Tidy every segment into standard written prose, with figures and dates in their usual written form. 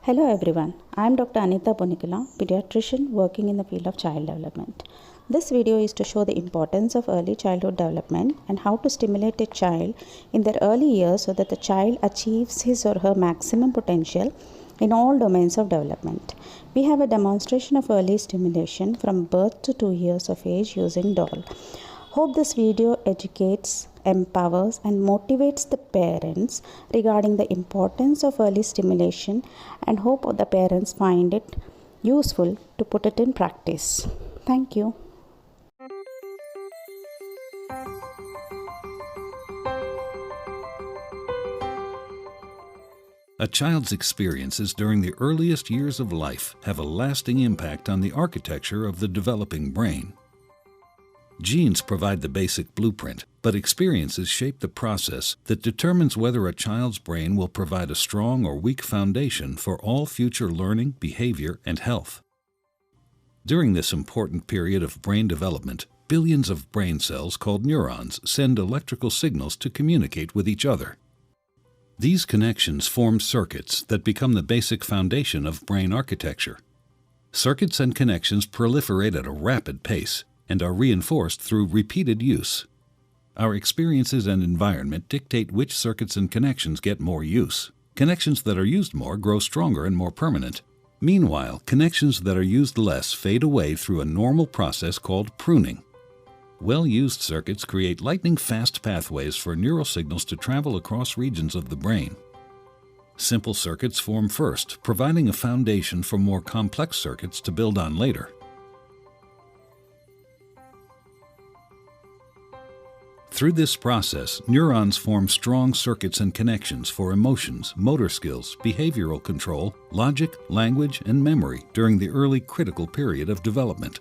Hello everyone, I am Dr. Anita Bonikula, pediatrician working in the field of child development. This video is to show the importance of early childhood development and how to stimulate a child in their early years so that the child achieves his or her maximum potential in all domains of development. We have a demonstration of early stimulation from birth to 2 years of age using doll. Hope this video educates, empowers and motivates the parents regarding the importance of early stimulation, and hope the parents find it useful to put it in practice. Thank you. A child's experiences during the earliest years of life have a lasting impact on the architecture of the developing brain. Genes provide the basic blueprint, but experiences shape the process that determines whether a child's brain will provide a strong or weak foundation for all future learning, behavior, and health. During this important period of brain development, billions of brain cells called neurons send electrical signals to communicate with each other. These connections form circuits that become the basic foundation of brain architecture. Circuits and connections proliferate at a rapid pace and are reinforced through repeated use. Our experiences and environment dictate which circuits and connections get more use. Connections that are used more grow stronger and more permanent. Meanwhile, connections that are used less fade away through a normal process called pruning. Well-used circuits create lightning-fast pathways for neural signals to travel across regions of the brain. Simple circuits form first, providing a foundation for more complex circuits to build on later. Through this process, neurons form strong circuits and connections for emotions, motor skills, behavioral control, logic, language, and memory during the early critical period of development.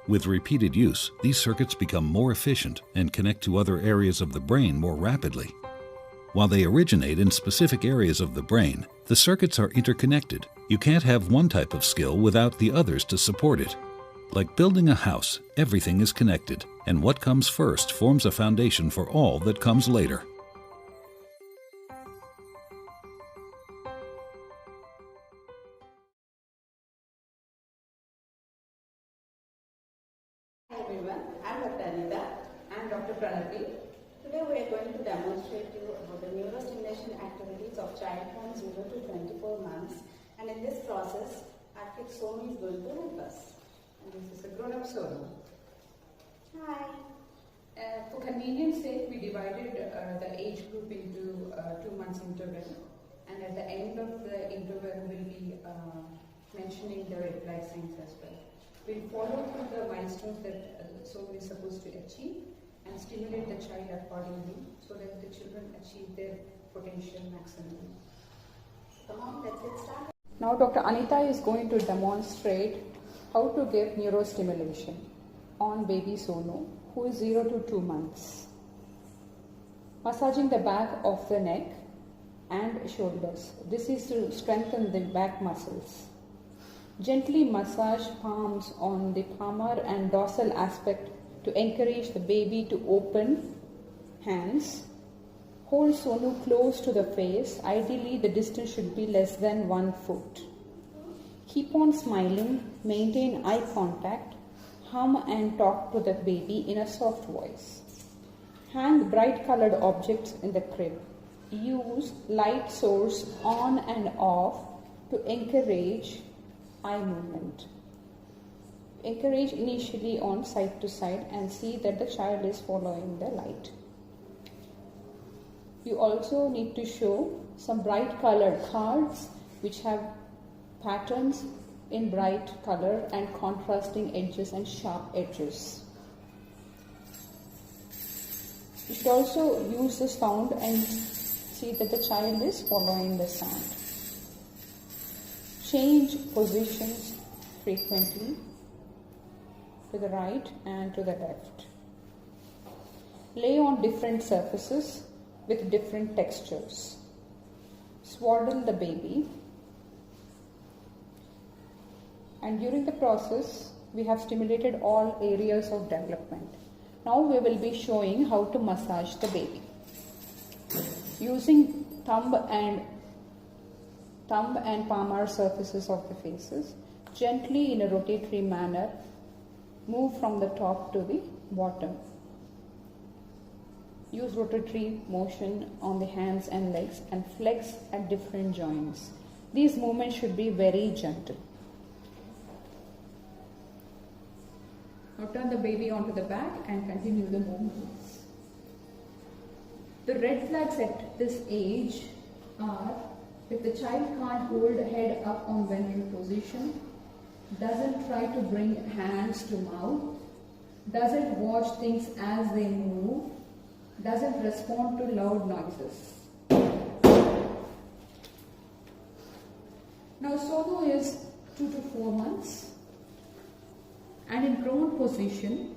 With repeated use, these circuits become more efficient and connect to other areas of the brain more rapidly. While they originate in specific areas of the brain, the circuits are interconnected. You can't have one type of skill without the others to support it. Like building a house, everything is connected, and what comes first forms a foundation for all that comes later. Hi everyone, I am Dr. Anita and Dr. Pranati. Today we are going to demonstrate to you about the neurostimulation activities of child from 0 to 24 months, and in this process our kid Somi is going to help us. And this is a grown-up Somi. Hi. For convenience sake, we divided the age group into 2 months interval, and at the end of the interval we'll be mentioning the red light signs as well. We'll follow through the milestones that Somi is supposed to achieve and stimulate the child accordingly so that the children achieve their potential maximum. Come on, let's get started. Now Dr. Anita is going to demonstrate how to give neurostimulation on baby Sonu, who is 0 to 2 months. Massaging the back of the neck and shoulders. This is to strengthen the back muscles. Gently massage palms on the palmar and dorsal aspect to encourage the baby to open hands. Hold Sonu close to the face. Ideally, the distance should be less than 1 foot. Keep on smiling, maintain eye contact, hum and talk to the baby in a soft voice. Hang bright colored objects in the crib. Use light source on and off to encourage eye movement. Encourage initially on side to side and see that the child is following the light. You also need to show some bright colored cards which have patterns in bright color and contrasting edges and sharp edges. You should also use the sound and see that the child is following the sound. Change positions frequently to the right and to the left. Lay on different surfaces with different textures. Swaddle the baby. And during the process, we have stimulated all areas of development. Now we will be showing how to massage the baby. Using thumb and thumb and palmar surfaces of the faces. Gently in a rotatory manner, move from the top to the bottom. Use rotatory motion on the hands and legs and flex at different joints. These movements should be very gentle. Now turn the baby onto the back and continue the movements. The red flags at this age are if the child can't hold the head up on ventral position, doesn't try to bring hands to mouth, doesn't watch things as they move, doesn't respond to loud noises. Now Sonu is 2 to 4 months and in prone position,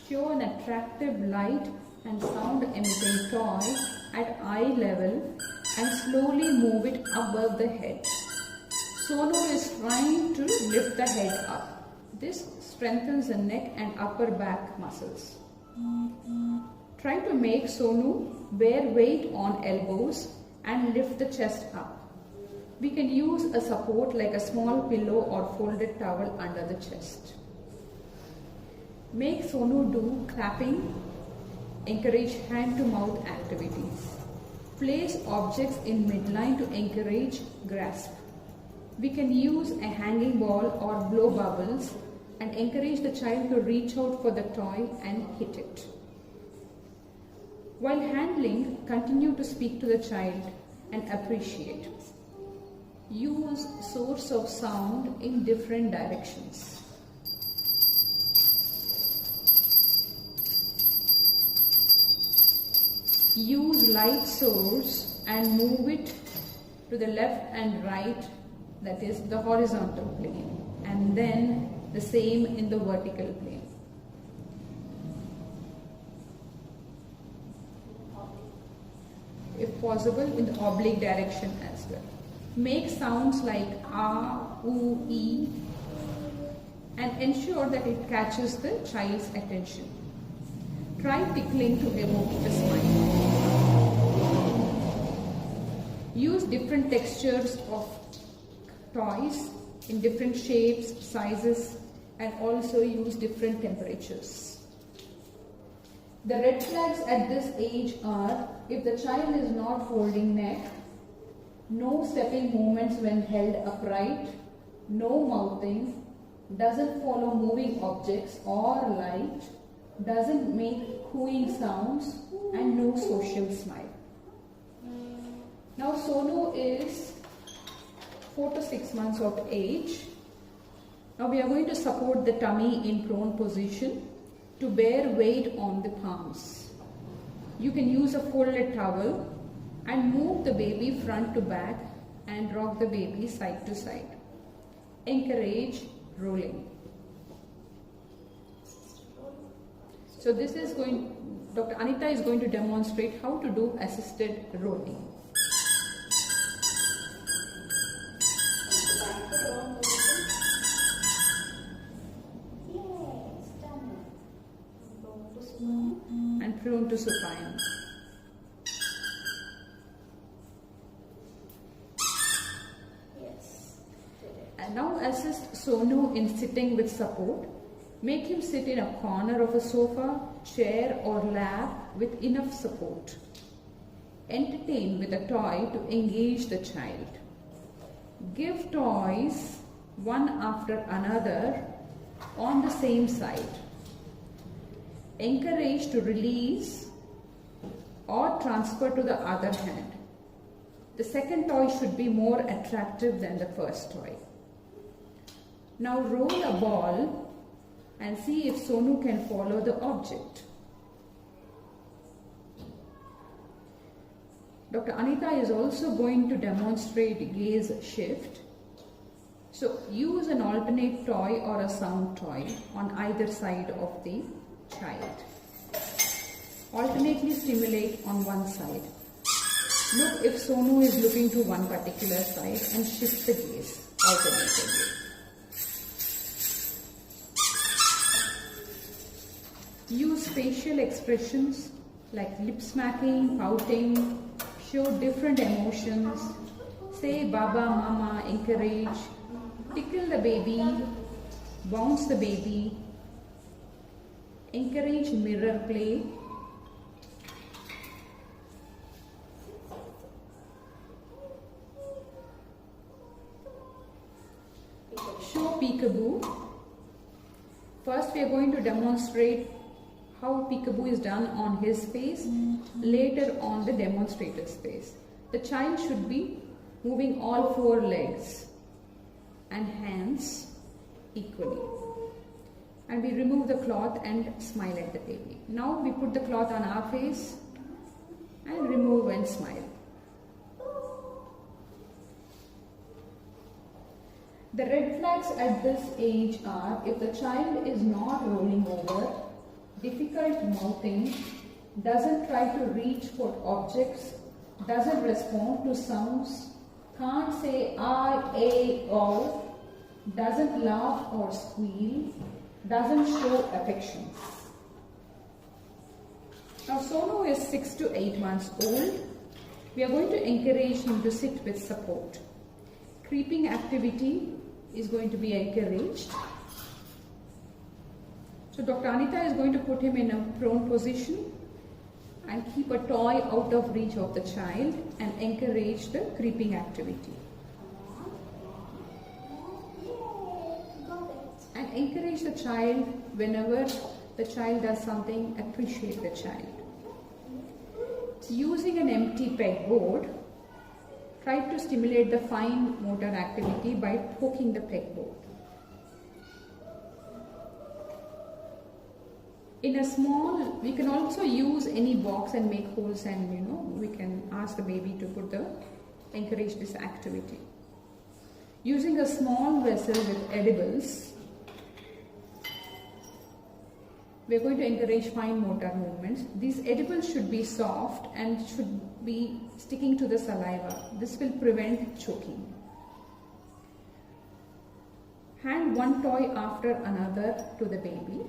show an attractive light and sound emitting toy at eye level and slowly move it above the head. Sonu is trying to lift the head up. This strengthens the neck and upper back muscles. Try to make Sonu bear weight on elbows and lift the chest up. We can use a support like a small pillow or folded towel under the chest. Make Sonu do clapping, encourage hand-to-mouth activities. Place objects in midline to encourage grasp. We can use a hanging ball or blow bubbles and encourage the child to reach out for the toy and hit it. While handling, continue to speak to the child and appreciate. Use source of sound in different directions. Use light source and move it to the left and right, that is the horizontal plane, and then the same in the vertical plane. If possible, in the oblique direction as well. Make sounds like ah, oo, ee, and ensure that it catches the child's attention. Try tickling to evoke a smile. Use different textures of toys in different shapes, sizes, and also use different temperatures. The red flags at this age are if the child is not holding neck, no stepping movements when held upright, no mouthing, doesn't follow moving objects or light, doesn't make cooing sounds, and no social smile. Now Sonu is 4 to 6 months of age. Now we are going to support the tummy in prone position to bear weight on the palms. You can use a folded towel and move the baby front to back and rock the baby side to side. Encourage rolling. So this is Dr. Anita is going to demonstrate how to do assisted rolling. And prone to supine. And now assist Sonu in sitting with support. Make him sit in a corner of a sofa, chair or lap with enough support. Entertain with a toy to engage the child. Give toys one after another on the same side. Encourage to release or transfer to the other hand. The second toy should be more attractive than the first toy. Now roll a ball and see if Sonu can follow the object. Dr. Anita is also going to demonstrate gaze shift. So use an alternate toy or a sound toy on either side of the child. Alternately stimulate on one side. Look if Sonu is looking to one particular side and shift the gaze alternatively. Use facial expressions like lip smacking, pouting, show different emotions, Say Baba, Mama, encourage, tickle the baby, bounce the baby, encourage mirror play. Show peekaboo. First we are going to demonstrate how peekaboo is done on his face, later on the demonstrator's face. The child should be moving all four legs and hands equally. And we remove the cloth and smile at the baby. Now we put the cloth on our face and remove and smile. The red flags at this age are if the child is not rolling over, difficult mouthing, doesn't try to reach for objects, doesn't respond to sounds, can't say I, A, O, doesn't laugh or squeal, doesn't show affections. Now Sonu is 6 to 8 months old. We are going to encourage him to sit with support. Creeping activity is going to be encouraged. So Dr. Anita is going to put him in a prone position and keep a toy out of reach of the child and encourage the creeping activity. And encourage the child whenever the child does something, appreciate the child. Using an empty pegboard, try to stimulate the fine motor activity by poking the pegboard. In a small, we can also use any box and make holes, and we can ask the baby to encourage this activity. Using a small vessel with edibles, we are going to encourage fine motor movements. These edibles should be soft and should be sticking to the saliva. This will prevent choking. Hand one toy after another to the baby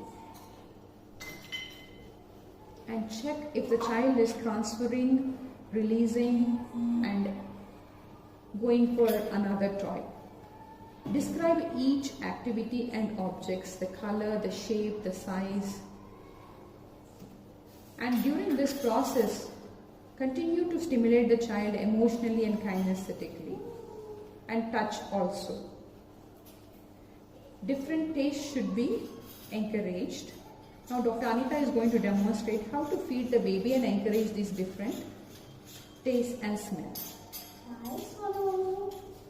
and check if the child is transferring, releasing and going for another toy. Describe each activity and objects, the color, the shape, the size. And during this process, continue to stimulate the child emotionally and kinesthetically, and touch also. Different tastes should be encouraged. Now Dr. Anita is going to demonstrate how to feed the baby and encourage these different tastes and smells. Nice one.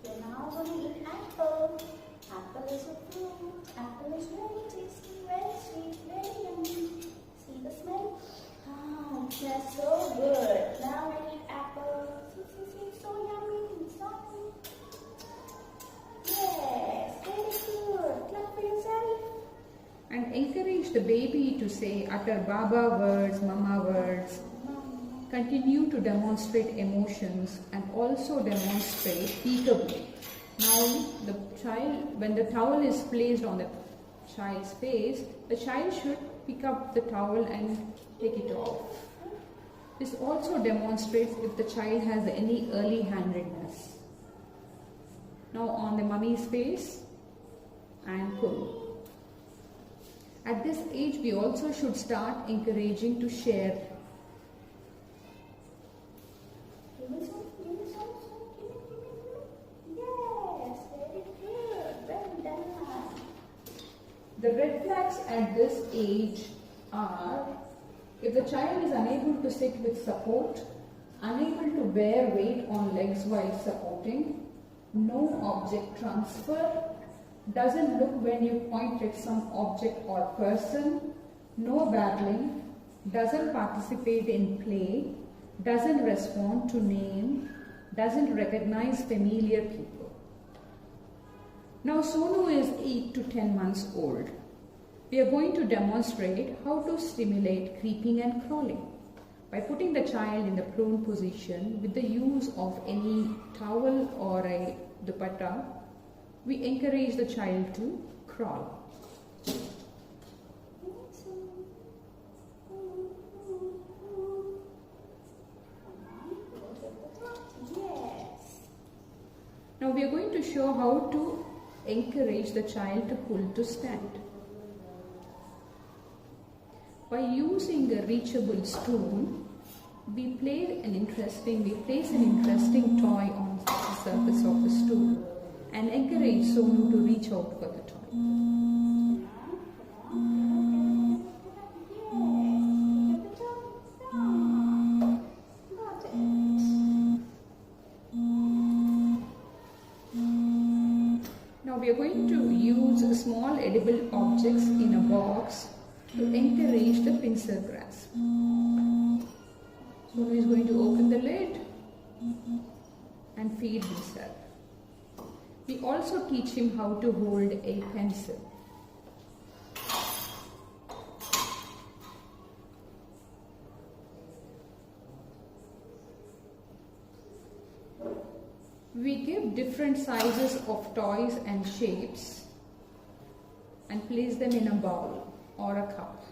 You're now going to eat apple. Apple is a fruit. Apple is very tasty, very sweet, very yummy. See the smell? Ah, it smells so good. Now I eat apple. See, so yummy, so yummy. Yes, very good. Clap for yourself. And encourage the baby to utter Baba words, Mama words. Continue to demonstrate emotions and also demonstrate peekaboo. Now the child, when the towel is placed on the child's face, the child should pick up the towel and take it off. This also demonstrates if the child has any early handedness. Now on the mummy's face and pull. At this age, we also should start encouraging to share. Give me some. Yes, very good. Well done. The red flags at this age are if the child is unable to sit with support, unable to bear weight on legs while supporting, no object transfer, doesn't look when you point at some object or person, no battling, doesn't participate in play, doesn't respond to name, doesn't recognize familiar people. Now Sonu is 8 to 10 months old. We are going to demonstrate how to stimulate creeping and crawling by putting the child in the prone position with the use of any towel or a dupatta. We encourage the child to crawl. Yes. Now we are going to show how to encourage the child to pull to stand. By using a reachable stool, we place an interesting toy on the surface of the stool and encourage Sonu to reach out for the toy. Now we are going to use small edible objects in a box to encourage the pincer grasp. So he is going to open the lid and feed himself. We also teach him how to hold a pencil. We give different sizes of toys and shapes and place them in a bowl or a cup.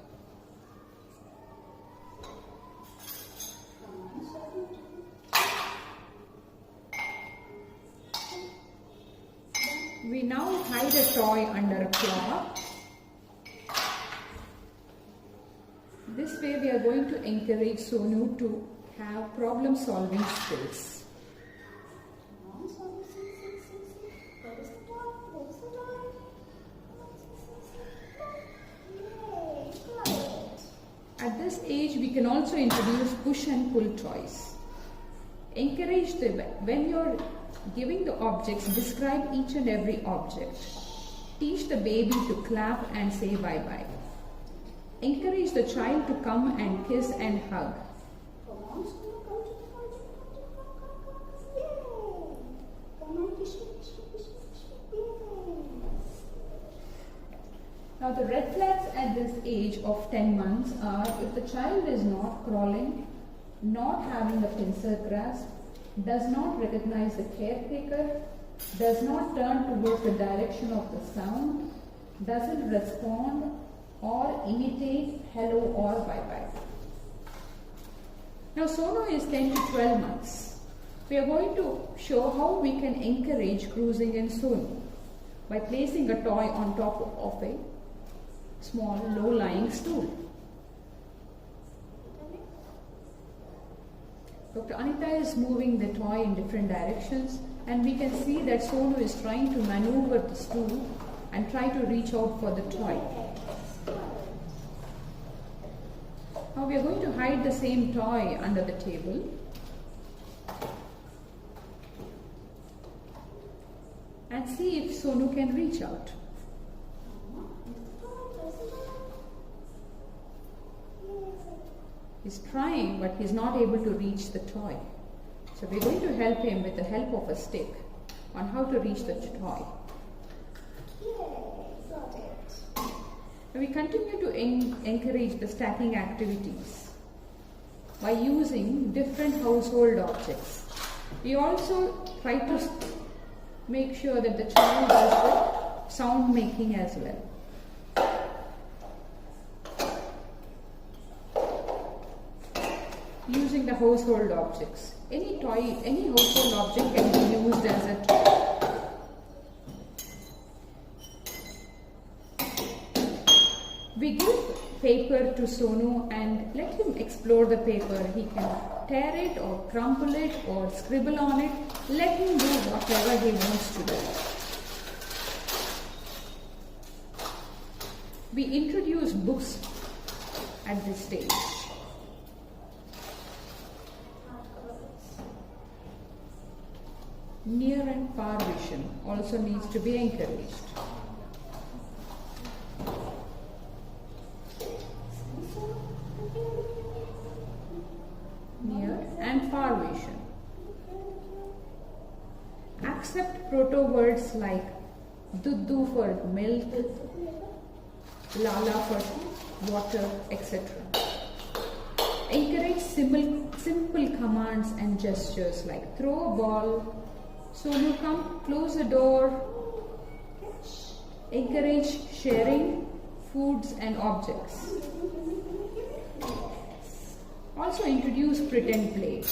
We now hide a toy under a cloth. This way we are going to encourage Sonu to have problem solving skills. At this age, we can also introduce push and pull toys. Encourage when you're giving the objects, describe each and every object. Teach the baby to clap and say bye-bye. Encourage the child to come and kiss and hug. Now the red flags at this age of 10 months are if the child is not crawling, not having a pincer grasp, does not recognize the caretaker, does not turn towards the direction of the sound, doesn't respond or imitate hello or bye-bye. Now Sonu is 10 to 12 months. We are going to show how we can encourage cruising in Sonu by placing a toy on top of a small low-lying stool. Dr. Anita is moving the toy in different directions, and we can see that Sonu is trying to maneuver the stool and try to reach out for the toy. Now we are going to hide the same toy under the table. And see if Sonu can reach out. He's trying, but he's not able to reach the toy. So we're going to help him with the help of a stick on how to reach the toy. Got it. And we continue to encourage the stacking activities by using different household objects. We also try to make sure that the child does the sound making as well. Using the household objects. Any toy, any household object can be used as a toy. We give paper to Sonu and let him explore the paper. He can tear it or crumple it or scribble on it. Let him do whatever he wants to do. We introduce books at this stage. Near and far vision also needs to be encouraged. Near and far vision. Accept proto words like Duddu for milk, Lala for water, etc. Encourage simple commands and gestures like throw a ball, Sonu come, close the door. Encourage sharing foods and objects. Also introduce pretend play.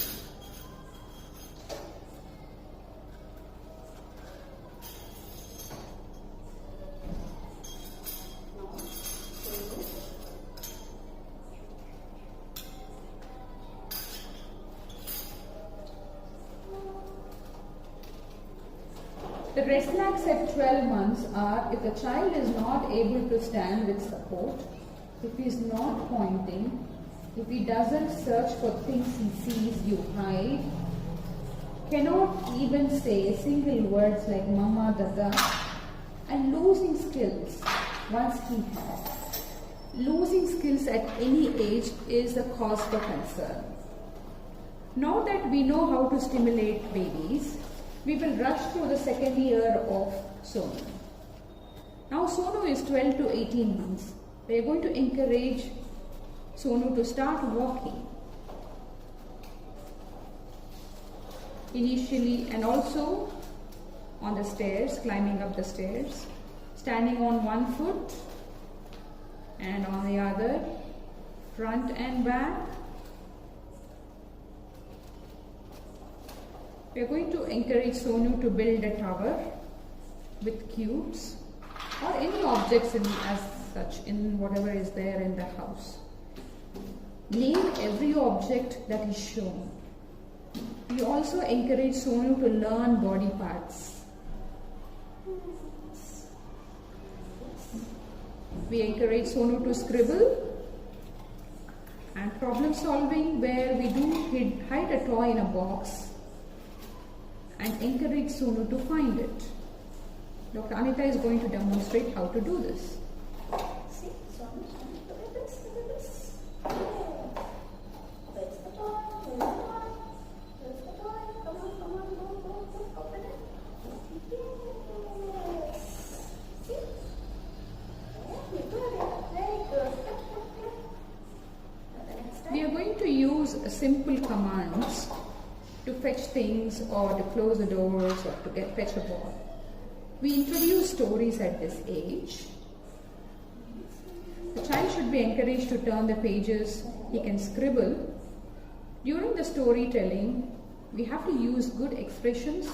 The red flags at 12 months are if the child is not able to stand with support, if he is not pointing, if he doesn't search for things he sees you hide, cannot even say single words like mama, dada, and losing skills once he had. Losing skills at any age is a cause for concern. Now that we know how to stimulate babies, we will rush through the second year of Sonu. Now Sonu is 12 to 18 months. We are going to encourage Sonu to start walking initially, and also on the stairs, climbing up the stairs, standing on one foot and on the other, front and back. We are going to encourage Sonu to build a tower with cubes or any objects as such in whatever is there in the house. Name every object that is shown. We also encourage Sonu to learn body parts. We encourage Sonu to scribble and problem solving, where we do hide a toy in a box and encourage Sonu to find it. Dr. Anita is going to demonstrate how to do this. See, Sonu, look at this, look at this. Yeah. Where's the toy? Where's the toy? Where's the toy? Come on, come on, go, open it. Yes. See? Yeah, you got it. Very good. Now the next time. We are going to use simple commands to fetch things or to close the doors or to fetch a ball. We introduce stories at this age. The child should be encouraged to turn the pages. He can scribble. During the storytelling, we have to use good expressions.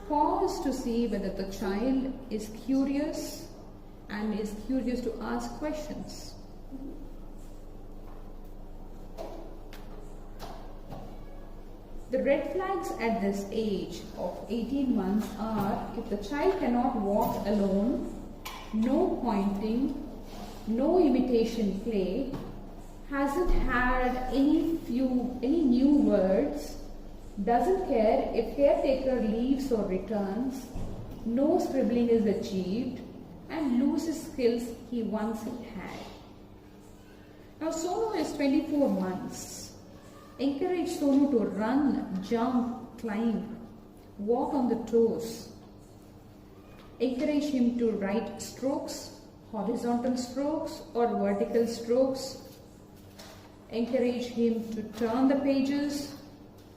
Pause to see whether the child is curious and is curious to ask questions. The red flags at this age of 18 months are if the child cannot walk alone, no pointing, no imitation play, hasn't had any new words, doesn't care if caretaker leaves or returns, no scribbling is achieved, and loses skills he once had. Now Sonu is 24 months. Encourage Sonu to run, jump, climb, walk on the toes. Encourage him to write strokes, horizontal strokes or vertical strokes. Encourage him to turn the pages,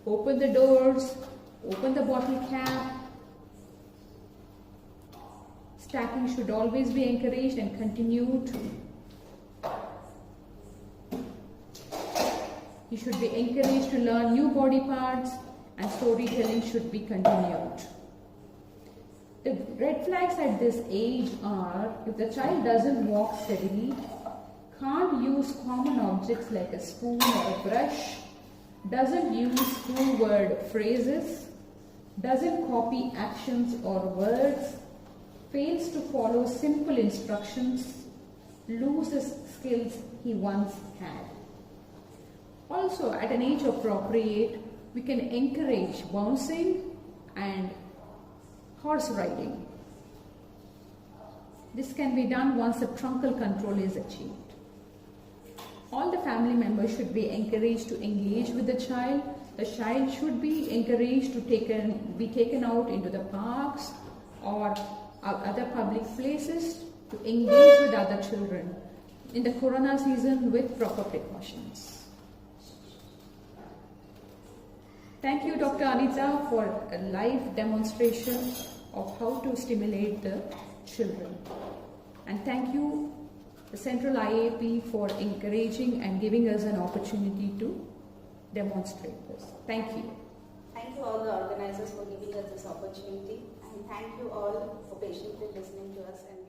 open the doors, open the bottle cap. Stacking should always be encouraged and continued. He should be encouraged to learn new body parts, and storytelling should be continued. The red flags at this age are if the child doesn't walk steadily, can't use common objects like a spoon or a brush, doesn't use two-word phrases, doesn't copy actions or words, fails to follow simple instructions, loses skills he once had. Also, at an age appropriate, we can encourage bouncing and horse riding. This can be done once the truncal control is achieved. All the family members should be encouraged to engage with the child. The child should be encouraged to be taken out into the parks or other public places to engage with other children in the corona season with proper precautions. Thank you, Dr. Anita, for a live demonstration of how to stimulate the children. And thank you, the Central IAP, for encouraging and giving us an opportunity to demonstrate this. Thank you. Thank you all the organizers for giving us this opportunity, and thank you all for patiently listening to us. And